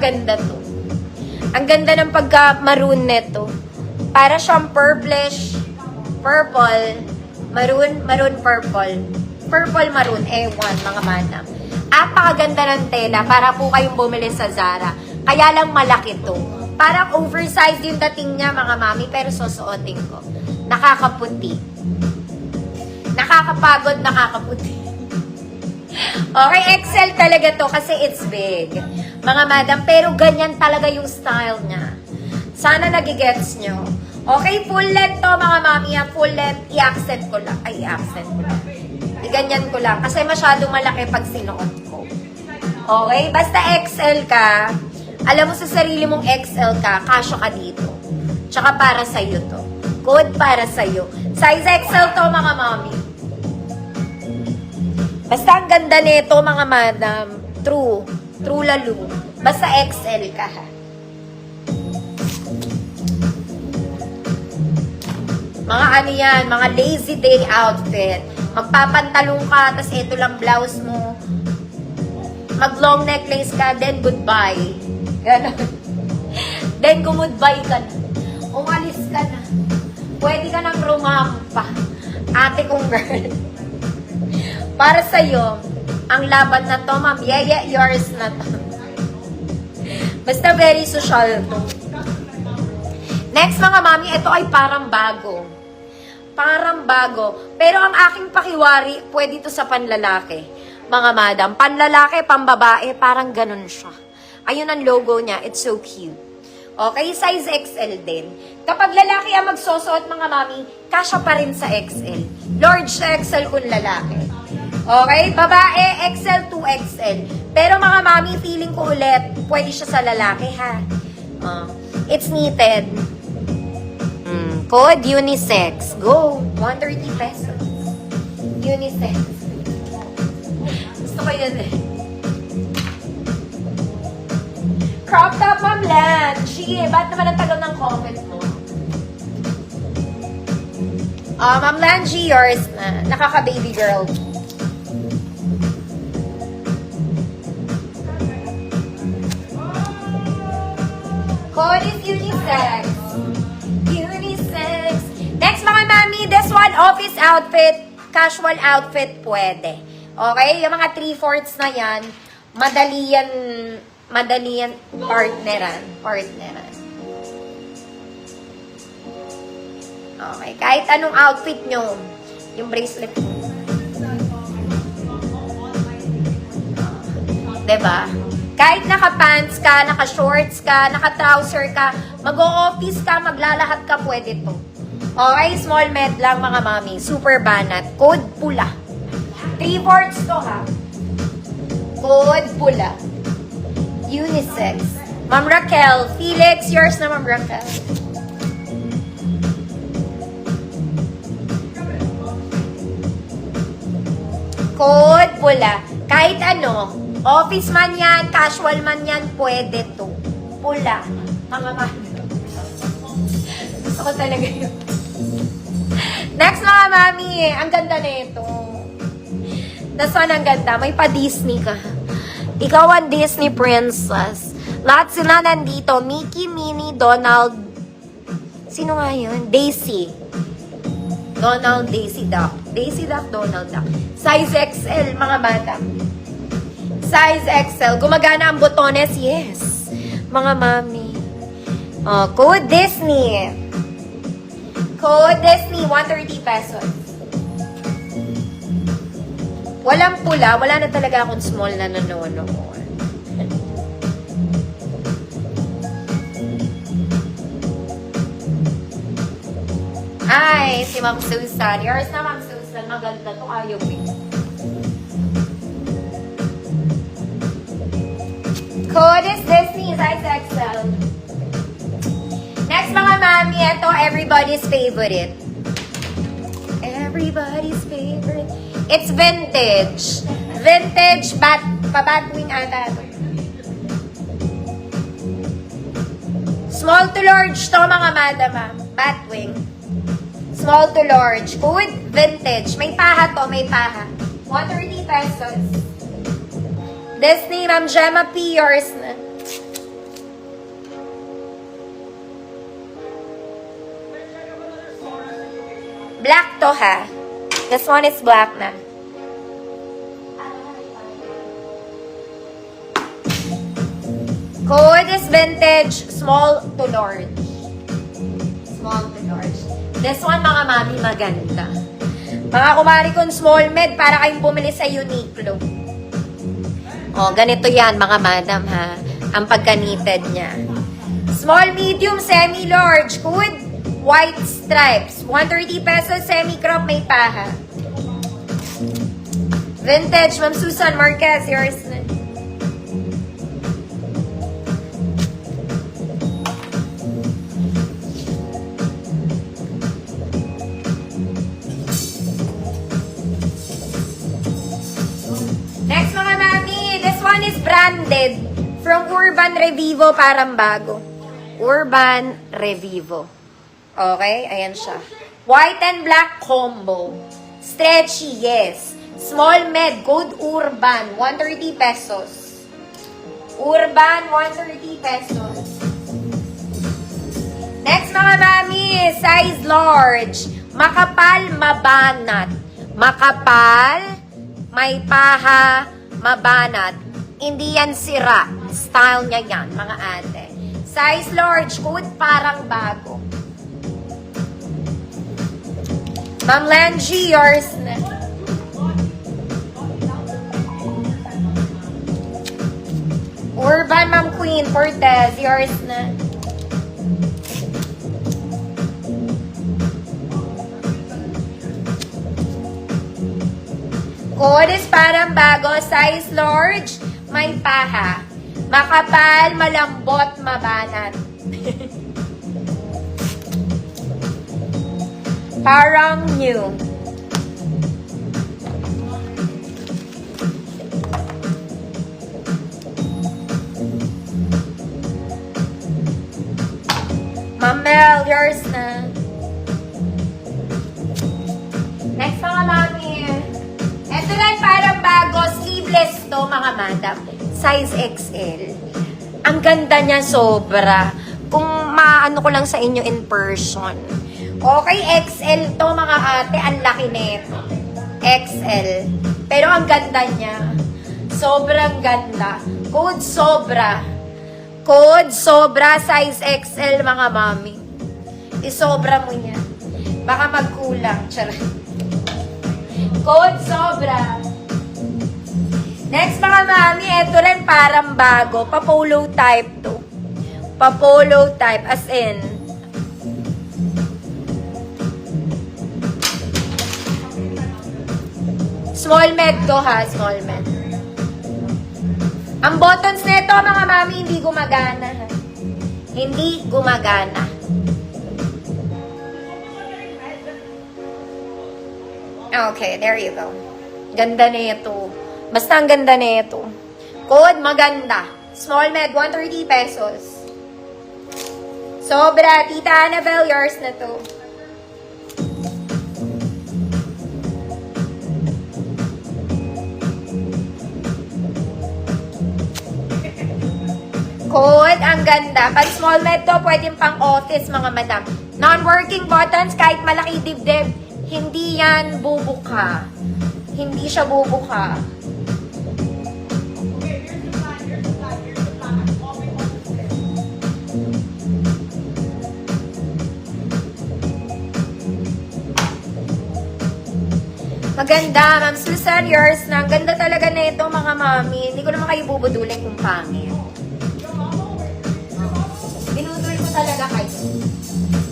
Napakaganda to. Ang ganda ng pagka-maroon neto. Para siyang purplish, purple, maroon, purple. Purple, maroon, ewan, mga manam. Napakaganda ng tela para po kayong bumili sa Zara. Kaya lang malaki to. Parang oversized yung dating niya, mga mami, pero susuotin ko. Nakakaputi. Nakakapagod, nakakaputi. Okay, XL talaga to kasi it's big. Mga madam, pero ganyan talaga yung style niya. Sana nagigets nyo. Okay, full length to, mga mami. Full length, i-accent ko lang. Ay, i-accent ko lang. I-ganyan ko lang. Kasi masyado malaki pag sinuot ko. Okay, basta XL ka, alam mo sa sarili mong XL ka, kasya ka dito. Tsaka para sa'yo to. Code para sa'yo. Size XL to, mga mami. Basta ang ganda nito, mga madam. True. True lalo. Basta XL ka, ha. Mga ano yan, mga lazy day outfit. Magpapantalong ka, tas ito lang blouse mo. Mag long necklace ka, then goodbye. Ganon. Then goodbye ka na. Umalis ka na. Pwede ka nang rumampa. Ate kong girl. Para sa'yo, ang laban na to, ma'am, yeah, yours na to. Basta very social to. Next, mga mami, ito ay parang bago. Parang bago. Pero ang aking pakiwari, pwede ito sa panlalaki. Mga madam, panlalaki, pambabae, parang ganun siya. Ayun ang logo niya. It's so cute. Okay, size XL din. Kapag lalaki ang magsusuot, mga mami, kasya pa rin sa XL. Large sa XL kung lalaki. Okay, babae, XL to XL. Pero mga mami, feeling ko ulit, pwede siya sa lalaki, ha? It's knitted. Code unisex. Go. 130 pesos. Unisex. Gusto ko yun eh. Crop top, Ma'am Lan. Sige, ba't naman ang tagal ng comment mo? Ma'am Lan, yours na. Nakaka-baby girl. Code is unisex. Unisex. Next, mga mami, this one, office outfit, casual outfit, pwede. Okay? Yung mga 3/4 na yan, madali yan partneran. Okay, kahit anong outfit nyo, yung bracelet mo. Diba? Kahit naka-pants ka, naka-shorts ka, naka-trouser ka, mag-o-office ka, maglalahat ka, pwede to. Okay, small med lang, mga mami. Super banat. Code pula. 3/4 to, ha? Code pula. Unisex. Ma'am Raquel. Felix, yours na, Ma'am Raquel. Code pula. Kahit ano, office man yan, casual man yan, pwede to. Pula. Mga mami. Gusto ko talaga yun. Next, mga mami. Ang ganda na ito. Das one, ang ganda. May pa-Disney ka. Ikaw ang Disney princess. Lahat sila nandito. Mickey, Minnie, Donald. Sino nga yun? Daisy. Donald, Daisy Duck. Daisy Duck, Donald Duck. Size XL, mga bata. Size XL. Gumagana ang botones? Yes. Mga mami. Code Disney. Code Disney, 130 pesos. Walang pula. Wala na talaga akong small na nanonood. Ay, si Ma'am Susan. Yours na, Ma'am Susan. Maganda to. Ayaw eh. Code is Disney, size XL. Next, mga mami, ito, everybody's favorite. Everybody's favorite. It's vintage. Vintage, pa-batwing ata. Small to large to, mga madama. Batwing. Small to large. Code, vintage. May paha to, may paha. 130 pesos. Disney, Ma'am Gemma P. Yours na. Black to ha. This one is black na. Code is vintage, small to large. Small to large. This one, mga mami, maganda. Mga kumari kong small med, para kayong bumili sa Uniqlo. O, ganito yan, mga madam, ha. Ang pagka-knitted niya. Small, medium, semi-large. Code, white stripes. 130 pesos, semi-crop, may paha. Vintage, Ma'am Susan Marquez, yours na. Next, mga mami, this one is branded from Urban Revivo, parang bago. Urban Revivo. Okay, ayan siya. White and black combo. Stretchy, yes. Small med, code Urban, 130 pesos. Urban, 130 pesos. Next, mga mami, size large. Makapal, mabanat. Makapal, may paha, mabanat. Hindi yan sira. Style niya yan, mga ate. Size large, code parang bago. Ma'am Langie, yours na. Urban, Ma'am Queen, Cortez, yours na. Code is parang bago, size large, may paha. Makapal, malambot, mabanat. Parang new. Mamel, yours na. Next, mga mami. Ito lang parang bago, sleeveless to, mga madam. Size XL. Ang ganda niya, sobra. Kung maano ko lang sa inyo in person. Okay, XL to, mga ate. Ang laki nito. XL. Pero ang ganda niya. Sobrang ganda. Code sobra. Code sobra, size XL, mga mami. Isobra mo niya. Baka magkulang. Charot. Code sobra. Next, mga mami, ito rin parang bago. Pa-polo type to. Pa-polo type, as in. Small med to ha, small med. Ang buttons nito, mga mami, hindi gumagana ha. Hindi gumagana. Okay, there you go. Ganda nito. Basta ang ganda nito. Code, maganda. Small med, 130 pesos. Sobra. Tita Annabelle, yours na to. Code, ang ganda. Pag small med to, pwedeng pang office, mga madam. Non-working buttons, kahit malaki dibdib, hindi yan bubuka. Hindi siya bubuka. Maganda, Ma'am Susan, yours na. Ang ganda talaga na ito, mga mami. Hindi ko naman kayo bubudulin kung pangit. Binudul ko talaga kayo.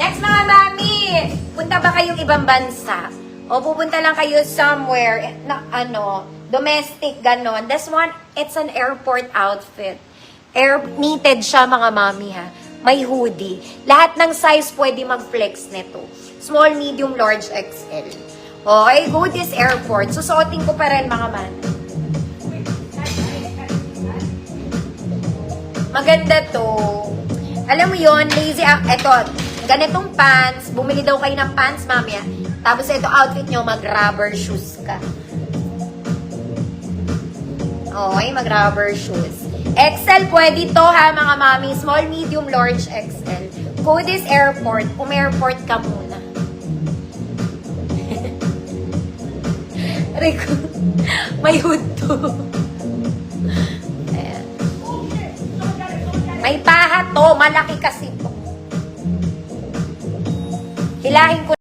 Next, mga mami, punta ba kayong ibang bansa? O pupunta lang kayo somewhere, na, domestic, ganon. This one, it's an airport outfit. Knitted siya, mga mami, ha. May hoodie. Lahat ng size pwede mag-flex nito. Small, medium, large, XL. Okay, go this airport. Susuotin ko pa rin, mga man. Maganda to. Alam mo yon, lazy, eto, ganitong pants, bumili daw kayo ng pants, mamaya. Tapos ito, outfit nyo, mag-rubber shoes ka. Okay, mag-rubber shoes. XL, pwede to ha, mga mami. Small, medium, large, XL. Go this airport. Airport ka muna. Aray ko. May hood to. Ayan. May paha to. Malaki kasi to. Hilahin ko